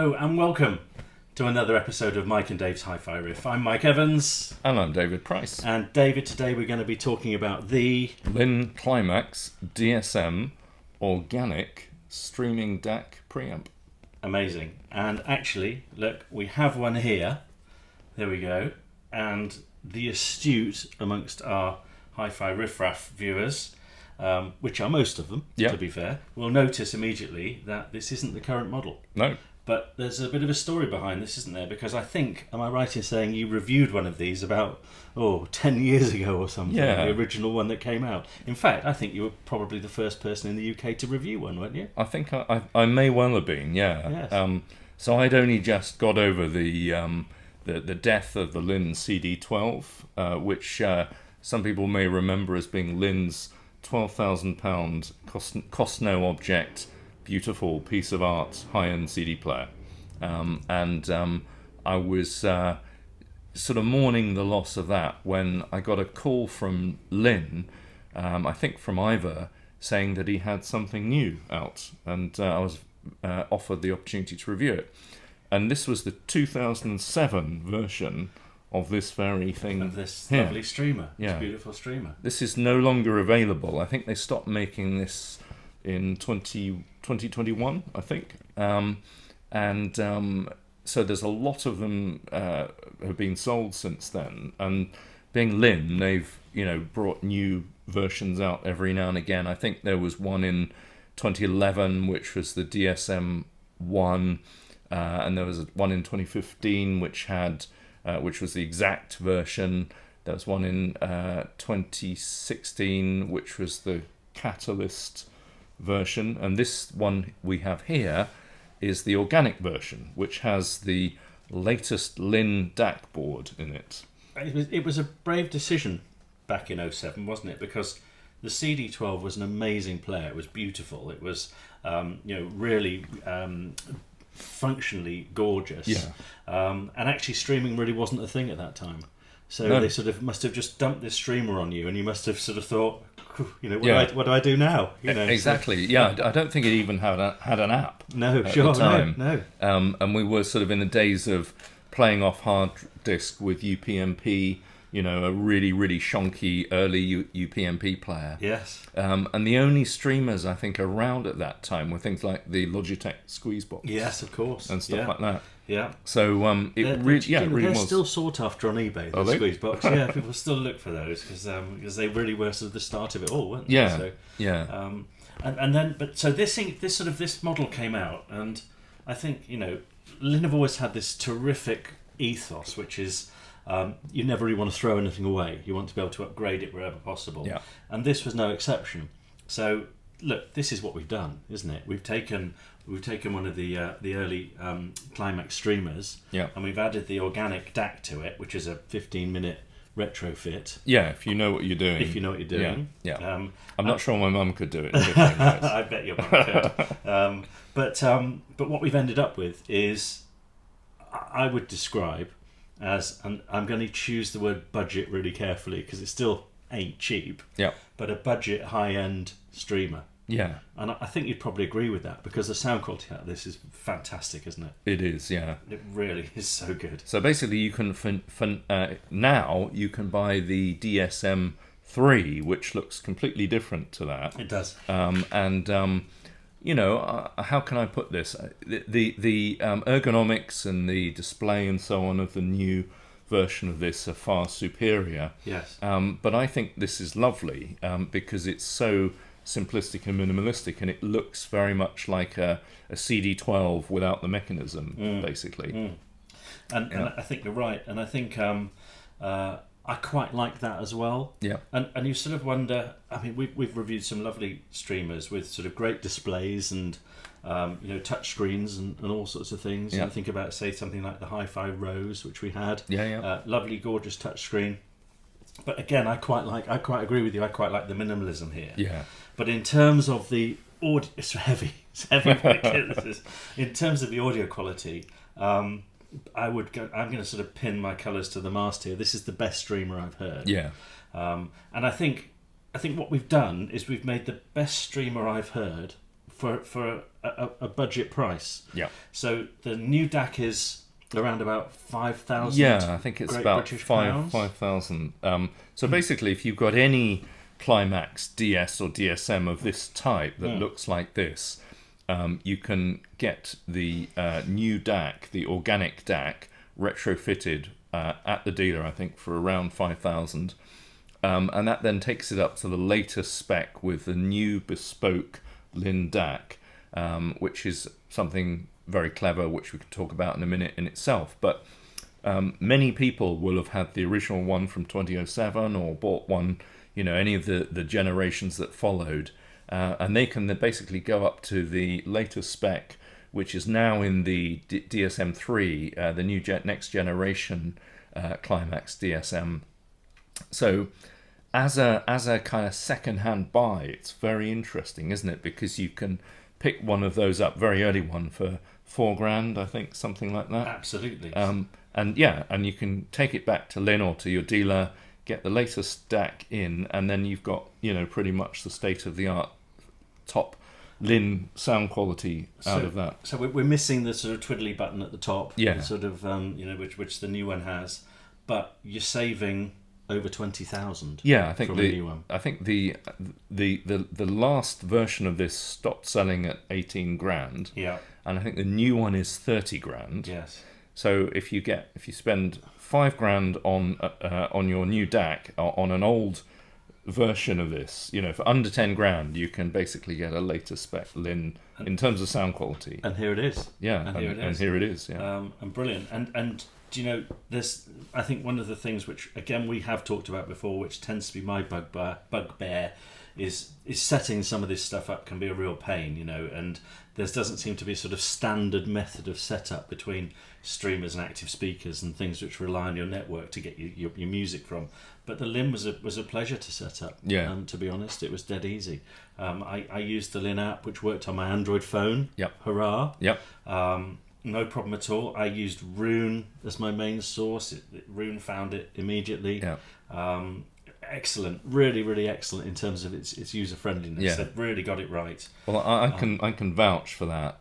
Hello and welcome to another episode of Mike and Dave's Hi-Fi Riff. I'm Mike Evans. And I'm David Price. And David, today we're going to be talking about the Linn Klimax DSM Organic Streaming DAC Preamp. Amazing. And actually, look, we have one here. There we go. And the astute amongst our Hi-Fi Riff-Raff viewers, which are most of them, to be fair, will notice immediately that this isn't the current model. No. But there's a bit of a story behind this, isn't there? Because I think, am I right in saying you reviewed one of these about, 10 years ago or something? Yeah. The original one that came out. In fact, I think you were probably the first person in the UK to review one, weren't you? I think I may well have been, yeah. Yes. So I'd only just got over the death of the Linn CD12, which some people may remember as being Linn's £12,000 cost no object, beautiful piece of art, high-end CD player. I was sort of mourning the loss of that when I got a call from Linn, I think from Ivor, saying that he had something new out, and I was offered the opportunity to review it. And this was the 2007 version of this very thing. Of this here. lovely streamer, Yeah. this beautiful streamer. This is no longer available. I think they stopped making this in 2021, I think. So there's a lot of them have been sold since then. And being Linn, they've brought new versions out every now and again. I think there was one in 2011, which was the DSM 1, and there was one in 2015, which was the exact version. There was one in 2016, which was the Catalyst version, and this one we have here is the organic version, which has the latest Linn DAC board in it. It was a brave decision back in 2007, wasn't it? Because the CD12 was an amazing player. It was beautiful. It was really functionally gorgeous. Yeah. And actually streaming really wasn't a thing at that time. So No. they sort of must have just dumped this streamer on you, and you must have sort of thought, what do I do now? Exactly. Yeah, I don't think it even had an app. No, at sure, the time. no. And we were sort of in the days of playing off hard disk with UPnP, a really, really shonky early UPnP player. Yes. And the only streamers I think around at that time were things like the Logitech Squeezebox. Yes, of course. And stuff like that. Yeah. So it really they're was. still sought after on eBay. The Squeezebox. Yeah, people still look for those because they really were sort of the start of it all, weren't they? Yeah. So, yeah. And then this model came out, and I think Linn have always had this terrific ethos, which is you never really want to throw anything away. You want to be able to upgrade it wherever possible. Yeah. And this was no exception. So look, this is what we've done, isn't it? We've taken one of the early Klimax streamers, and we've added the Organic DAC to it, which is a 15-minute retrofit. Yeah, if you know what you're doing. If you know what you're doing. Yeah. I'm not sure my mum could do it in 15 minutes. I bet your mum could. But what we've ended up with is, I would describe as, and I'm going to choose the word budget really carefully because it still ain't cheap, but a budget high-end streamer. Yeah. And I think you'd probably agree with that because the sound quality out of this is fantastic, isn't it? It is, yeah. It really is so good. So basically you can, now you can buy the DSM 3, which looks completely different to that. It does. How can I put this? The ergonomics and the display and so on of the new version of this are far superior. Yes. But I think this is lovely because it's so simplistic and minimalistic, and it looks very much like a CD12 without the mechanism, basically. And I think you're right, and I think I quite like that as well. Yeah. And you sort of wonder, I mean, we've reviewed some lovely streamers with sort of great displays and touch screens and all sorts of things. Yeah. And think about, say, something like the Hi-Fi Rose, which we had. Yeah. Lovely, gorgeous touch screen. But again, I quite agree with you. I quite like the minimalism here. Yeah. But in terms of the audio, it's heavy. In terms of the audio quality, I'm going to sort of pin my colours to the mast here. This is the best streamer I've heard. Yeah. And I think what we've done is we've made the best streamer I've heard for a budget price. Yeah. So the new DAC is around about 5,000. Yeah, I think it's Great about British 5,000. So basically, if you've got any Klimax DS or DSM of this type that looks like this, you can get the new DAC, the Organik DAC, retrofitted at the dealer, I think, for around 5,000. And that then takes it up to the latest spec with the new bespoke Linn DAC, which is something very clever, which we can talk about in a minute in itself. But many people will have had the original one from 2007 or bought one, any of the generations that followed. And they can then basically go up to the latest spec, which is now in the DSM-3, the new next generation Klimax DSM. So as a kind of second-hand buy, it's very interesting, isn't it? Because you can pick one of those up, very early one, for $4,000, I think, something like that. Absolutely. And you can take it back to Linn or to your dealer, get the latest DAC in, and then you've got pretty much the state-of-the-art top Linn sound quality out of that. So we're missing the sort of twiddly button at the top, yeah. The sort of which the new one has, but you're saving over 20,000. Yeah, I think from a new one. I think the last version of this stopped selling at 18,000. Yeah, and I think the new one is 30,000. Yes. So if you spend $5,000 on your new DAC on an old version of this, for under 10,000, you can basically get a later spec Linn in terms of sound quality. And here it is. Yeah, and here it is. Yeah, and brilliant. And there's, I think one of the things which again we have talked about before, which tends to be my bugbear, is setting some of this stuff up can be a real pain, and there doesn't seem to be a sort of standard method of setup between streamers and active speakers and things which rely on your network to get your music from. But the Linn was a pleasure to set up. Yeah. To be honest, it was dead easy. I used the Linn app, which worked on my Android phone. Yep. Hurrah. Yep. No problem at all. I used Rune as my main source. Rune found it immediately. Yeah. Excellent, really, really excellent in terms of its user friendliness. Yeah. They've really got it right. Well, I can vouch for that.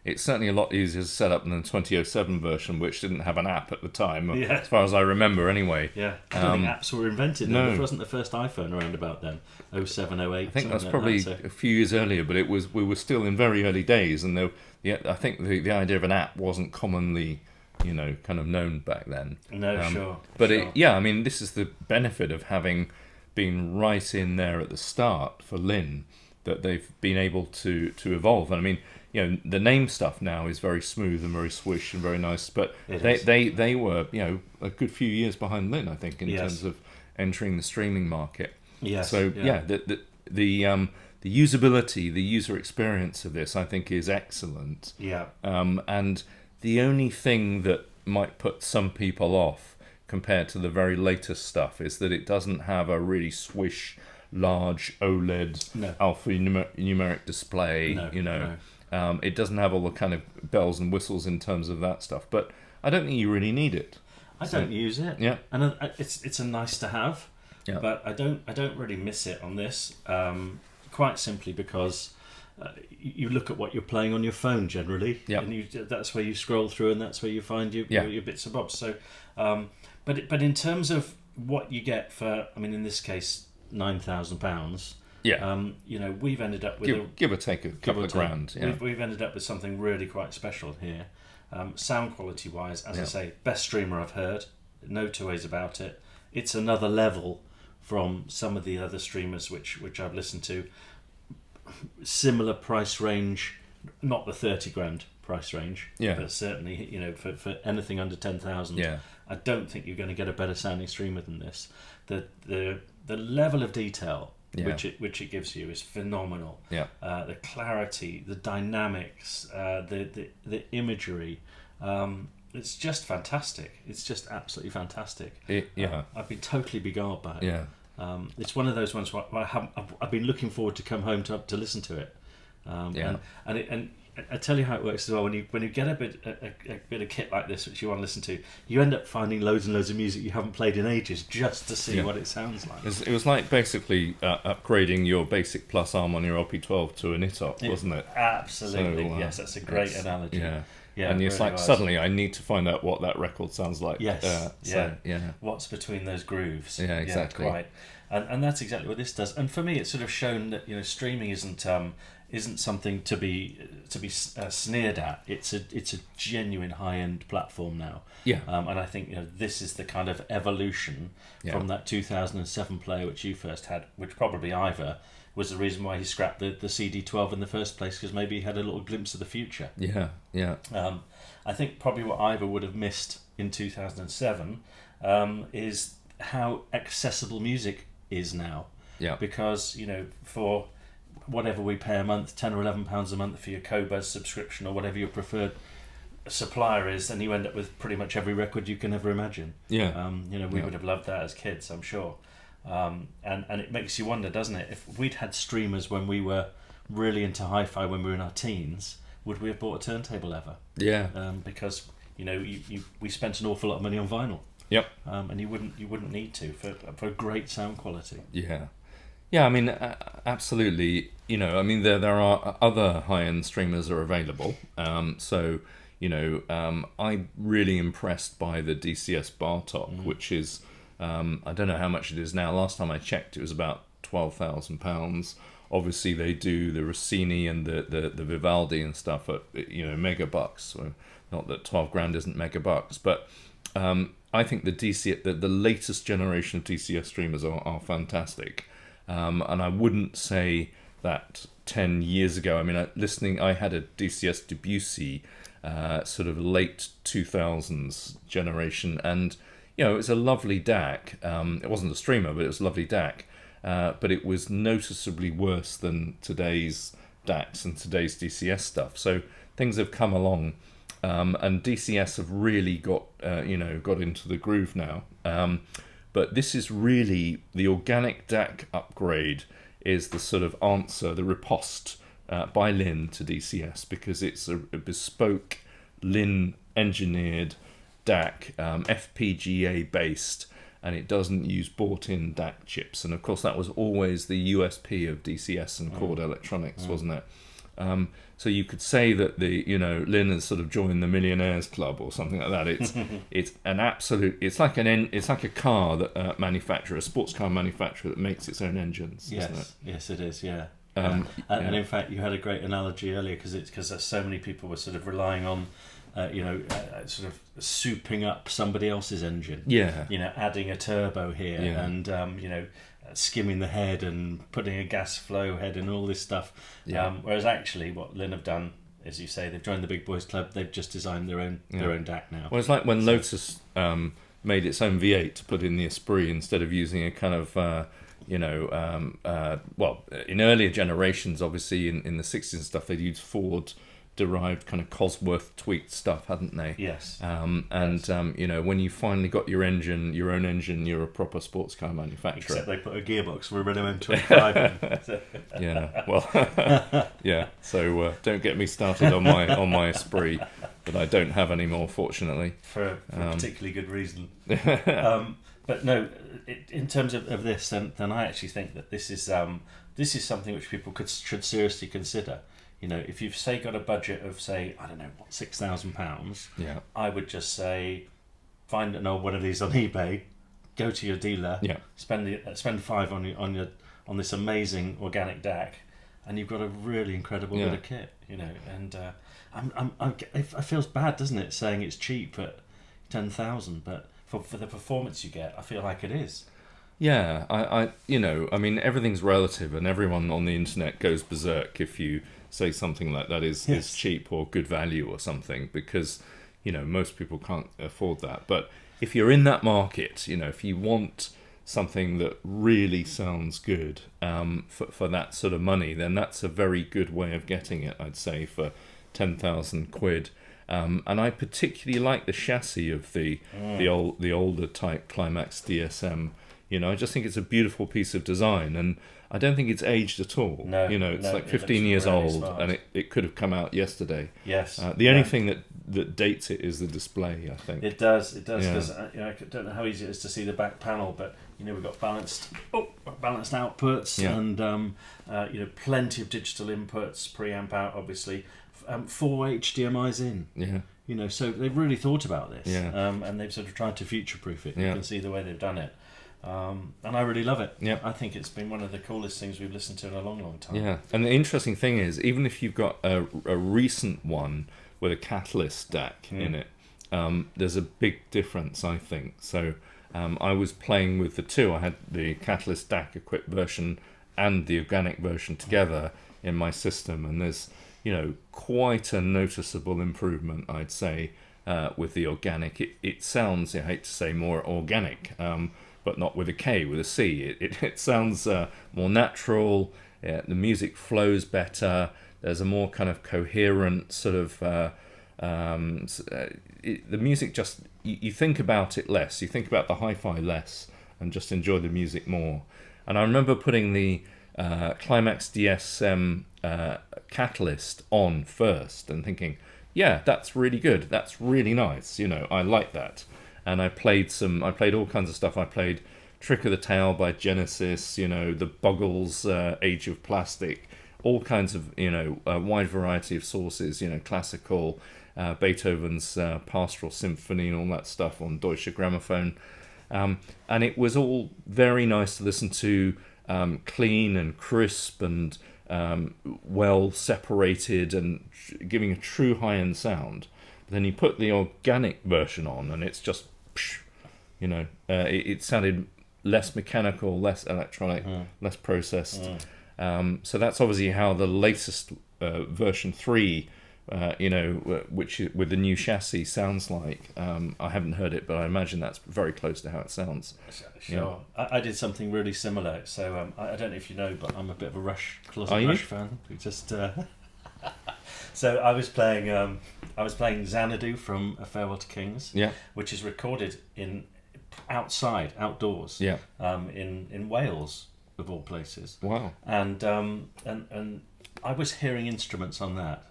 It's certainly a lot easier to set up than the 2007 version, which didn't have an app at the time, as far as I remember anyway. Yeah, I don't think apps were invented. No. It wasn't the first iPhone around about then, 07, 08. I think that's probably a few years earlier, but we were still in very early days, and I think the idea of an app wasn't commonly, kind of known back then. No, sure. But sure. This is the benefit of having been right in there at the start for Linn, that they've been able to evolve. And the name stuff now is very smooth and very swish and very nice, but they were a good few years behind Linn, I think, in terms of entering the streaming market. Yes. So the usability, the user experience of this, I think, is excellent. Yeah. And the only thing that might put some people off compared to the very latest stuff is that it doesn't have a really swish, large OLED alphanumeric display. No. It doesn't have all the kind of bells and whistles in terms of that stuff, but I don't think you really need it. I don't use it. Yeah, and it's a nice to have. Yeah. But I don't really miss it on this. Quite simply because you look at what you're playing on your phone generally, and that's where you scroll through, and that's where you find your bits and bobs. So, but in terms of what you get for, in this case, £9,000. Yeah. We've ended up with give or take a couple of grand. Yeah. We've ended up with something really quite special here. Sound quality wise, as I say, best streamer I've heard. No two ways about it. It's another level from some of the other streamers which I've listened to. Similar price range, not the 30 grand price range, but certainly for anything under 10,000. Yeah. I don't think you're going to get a better sounding streamer than this. The level of detail which it gives you is phenomenal. Yeah. The clarity, the dynamics, the imagery. It's just fantastic. It's just absolutely fantastic. I've been totally beguiled by it. Yeah. It's one of those ones where I've been looking forward to come home to listen to it. And I tell you how it works as well. When you get a bit of kit like this, which you want to listen to, you end up finding loads and loads of music you haven't played in ages just to see what it sounds like. It was like basically upgrading your basic plus arm on your LP12 to a NITOP, wasn't it? Absolutely. So, yes, that's a great analogy. Yeah, and it's really like suddenly I need to find out what that record sounds like. Yes, what's between those grooves? Yeah, exactly. Quite. And that's exactly what this does. And for me, it's sort of shown that streaming isn't something to be sneered at. It's a genuine high end platform now. Yeah. And I think this is the kind of evolution from that 2007 player which you first had, which probably Ivor was the reason why he scrapped the CD12 in the first place, because maybe he had a little glimpse of the future. Yeah. I think probably what Ivor would have missed in 2007 is how accessible music is now. Yeah. Because for whatever we pay a month, £10 or £11 a month for your Qobuz subscription or whatever your preferred supplier is, and you end up with pretty much every record you can ever imagine. Yeah. We would have loved that as kids, I'm sure. And it makes you wonder, doesn't it? If we'd had streamers when we were really into hi-fi when we were in our teens, would we have bought a turntable ever? Yeah. Because we spent an awful lot of money on vinyl. Yep. And you wouldn't need to for great sound quality. Yeah. Yeah, I mean, absolutely. There are other high-end streamers are available. I'm really impressed by the DCS bar top, which is, I don't know how much it is now. Last time I checked, it was about £12,000. Obviously, they do the Rossini and the Vivaldi and stuff at mega bucks. So not that 12 grand isn't mega bucks, but I think the latest generation of DCS streamers are fantastic. And I wouldn't say that 10 years ago. I mean, I had a DCS Debussy, sort of late 2000s generation, and it was a lovely DAC. It wasn't a streamer, but it was a lovely DAC. But it was noticeably worse than today's DACs and today's DCS stuff. So things have come along, and DCS have really got into the groove now. But this is really the Organic DAC upgrade is the sort of answer, the riposte by Linn to DCS, because it's a bespoke Linn engineered DAC, FPGA based, and it doesn't use bought-in DAC chips. And of course, that was always the USP of DCS and Chord Electronics, wasn't it? So you could say that Linn has sort of joined the millionaires club or something like that. It's an absolute. It's like a car that manufacturer, a sports car manufacturer that makes its own engines. Yes, isn't it? Yes, it is. Yeah. And in fact, you had a great analogy earlier because so many people were sort of relying on. Sort of souping up somebody else's engine. Yeah. Adding a turbo here and skimming the head and putting a gas flow head and all this stuff. Yeah. Whereas actually, what Linn have done, as you say, they've joined the big boys club. They've just designed their own DAC now. Well, it's like when Lotus made its own V8 to put in the Esprit instead of using a kind of in earlier generations, obviously in the 60s and stuff, they'd used Ford derived kind of Cosworth tweaked stuff, hadn't they? Yes. When you finally got your own engine, you're a proper sports car manufacturer. Except they put a gearbox for a Renault M25 in. Yeah. Well. Yeah. So don't get me started on my Esprit that I don't have anymore, fortunately. For a particularly good reason. But no, in terms of this, then I actually think that this is something which people should seriously consider. If you've got a budget of £6,000, I would just say find an old one of these on eBay, go to your dealer, spend £5 on this amazing Organic DAC, and you've got a really incredible bit of kit. And it feels bad, doesn't it, saying it's cheap at 10,000, but for the performance you get, I feel like it is. Yeah, I mean, everything's relative, and everyone on the internet goes berserk if you say something like that is cheap or good value or something, because most people can't afford that. But if you're in that market, if you want something that really sounds good for that sort of money, then that's a very good way of getting it, I'd say, for 10,000 quid. And I particularly like the chassis of the older type Klimax DSM. I just think it's a beautiful piece of design, and I don't think it's aged at all. No, It's no, like it 15 looks years really old, smart. and it could have come out yesterday. Yes. The only thing that dates it is the display, I think. It does, because Yeah. I don't know how easy it is to see the back panel, but we've got balanced outputs, Yeah. and plenty of digital inputs, preamp out, obviously, 4 HDMI's in. Yeah. So they've really thought about this, Yeah. and they've sort of tried to future-proof it. Yeah. You can see the way they've done it, and I really love it. Yeah. I think it's been one of the coolest things we've listened to in a long, long time. Yeah, and the interesting thing is, even if you've got a recent one with a Catalyst DAC in it, there's a big difference, I think. So I was playing with the two. I had the Catalyst DAC equipped version and the Organic version together in my system, and there's quite a noticeable improvement, I'd say, with the Organic. It sounds, I hate to say, more organic, but not with a K, with a C. It sounds more natural. Yeah, the music flows better. There's a more kind of coherent sort of. The music just you think about it less. You think about the hi-fi less, and just enjoy the music more. And I remember putting the Klimax DSM Catalyst on first and thinking, yeah, that's really good. That's really nice. I like that. And I played all kinds of stuff. I played Trick of the Tail by Genesis, the Buggles, Age of Plastic, all kinds of, a wide variety of sources, classical, Beethoven's Pastoral Symphony and all that stuff on Deutsche Grammophon. And it was all very nice to listen to, clean and crisp and well separated and giving a true high-end sound. But then you put the Organic version on and it's just, it sounded less mechanical, less electronic, less processed. So that's obviously how the latest version 3, which with the new chassis sounds like. I haven't heard it, but I imagine that's very close to how it sounds. Sure. I did something really similar. So I don't know if you know, but I'm a bit of a closet Are Rush you? fan. We just so I was playing Xanadu from A Farewell to Kings, which is recorded outdoors, in Wales of all places. Wow. And I was hearing instruments on that,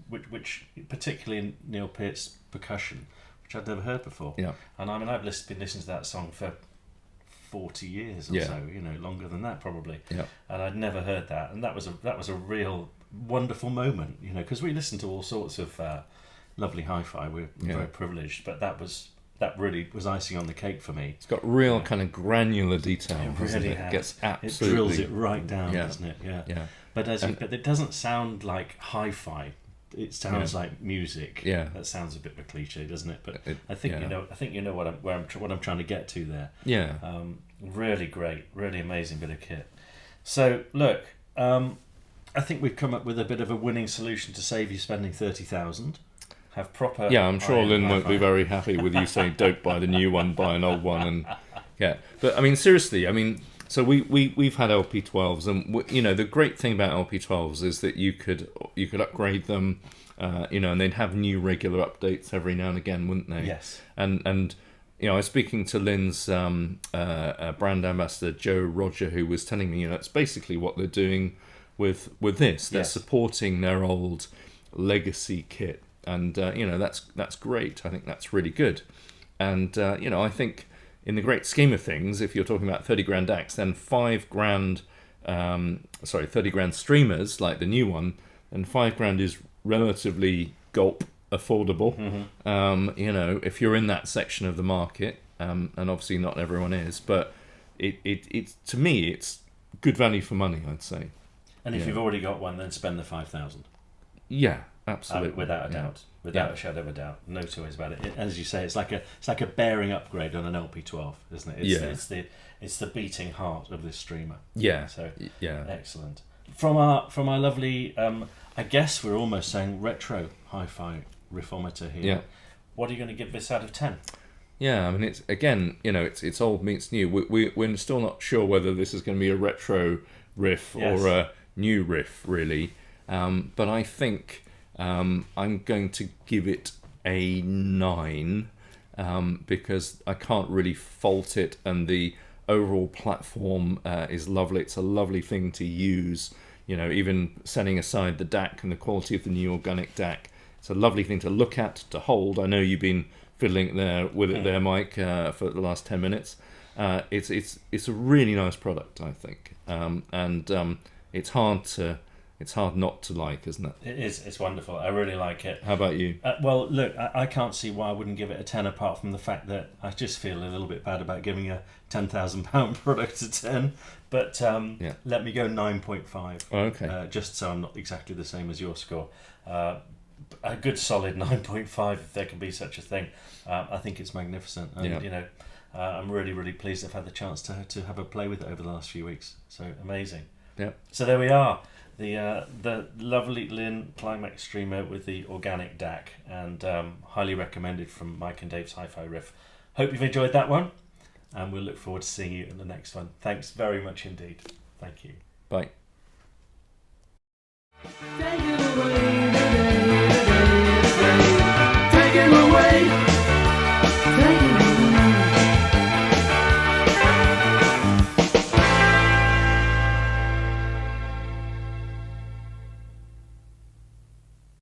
which particularly in Neil Peart's percussion, which I'd never heard before. Yeah. And I mean, I've been listening to that song for 40 years or so, longer than that probably. Yeah. And I'd never heard that, and that was a real wonderful moment, because we listen to all sorts of lovely hi-fi. We're very privileged, but that really was icing on the cake for me. It's got real kind of granular detail. It really It has. gets It absolutely. drills it right down, doesn't it? Yeah. Yeah. But but it doesn't sound like hi-fi. It sounds like music. Yeah. That sounds a bit of a cliche, doesn't it? But It- I think yeah. I think you know what I'm trying to get to there. Yeah. Really great, really amazing bit of kit. So look, I think we've come up with a bit of a winning solution to save you spending 30,000. Have proper. Yeah, I'm sure high-end Lynn won't be hi-fi. very happy with you saying don't buy the new one, buy an old one, and But I mean, seriously, so we've had LP12s, and the great thing about LP12s is that you could upgrade them, and they'd have new regular updates every now and again, wouldn't they? Yes. And I was speaking to Lynn's brand ambassador Joe Roger, who was telling me, it's basically what they're doing with this. They're supporting their old legacy kit. And that's great. I think that's really good. And I think in the great scheme of things, if you're talking about 30 grand DACs, then 30 grand streamers like the new one, and 5 grand is relatively gulp affordable. Mm-hmm. If you're in that section of the market, and obviously not everyone is, but it's to me it's good value for money, I'd say. And if you've already got one, then spend the 5,000. Yeah. Absolutely, without a doubt, without a shadow of a doubt, no two ways about it. As you say, it's like a bearing upgrade on an LP12, isn't it? It's the beating heart of this streamer. Yeah. So excellent. From our lovely, I guess we're almost saying retro hi-fi riffometer here. Yeah. What are you going to give this out of 10? Yeah, I mean it's again, it's old meets new. We're still not sure whether this is going to be a retro riff or a new riff, really. But I think. I'm going to give it a 9 because I can't really fault it, and the overall platform is lovely. It's a lovely thing to use. You know, even setting aside the DAC and the quality of the new Organik DAC, it's a lovely thing to look at, to hold. I know you've been fiddling there with it there, Mike, for the last 10 minutes. It's a really nice product, I think, and it's hard not to like, isn't it? It is. It's wonderful. I really like it. How about you? Well, look, I can't see why I wouldn't give it a 10, apart from the fact that I just feel a little bit bad about giving a £10,000 product a 10. But let me go 9.5. Oh, okay. Just so I'm not exactly the same as your score. A good solid 9.5, if there can be such a thing. I think it's magnificent. And, you know, I'm really, really pleased I've had the chance to have a play with it over the last few weeks. So amazing. Yeah. So there we are. The lovely Linn Klimax streamer with the Organik DAC, and highly recommended from Mike and Dave's Hi-Fi Riff. Hope you've enjoyed that one, and we'll look forward to seeing you in the next one. Thanks very much indeed. Thank you. Bye.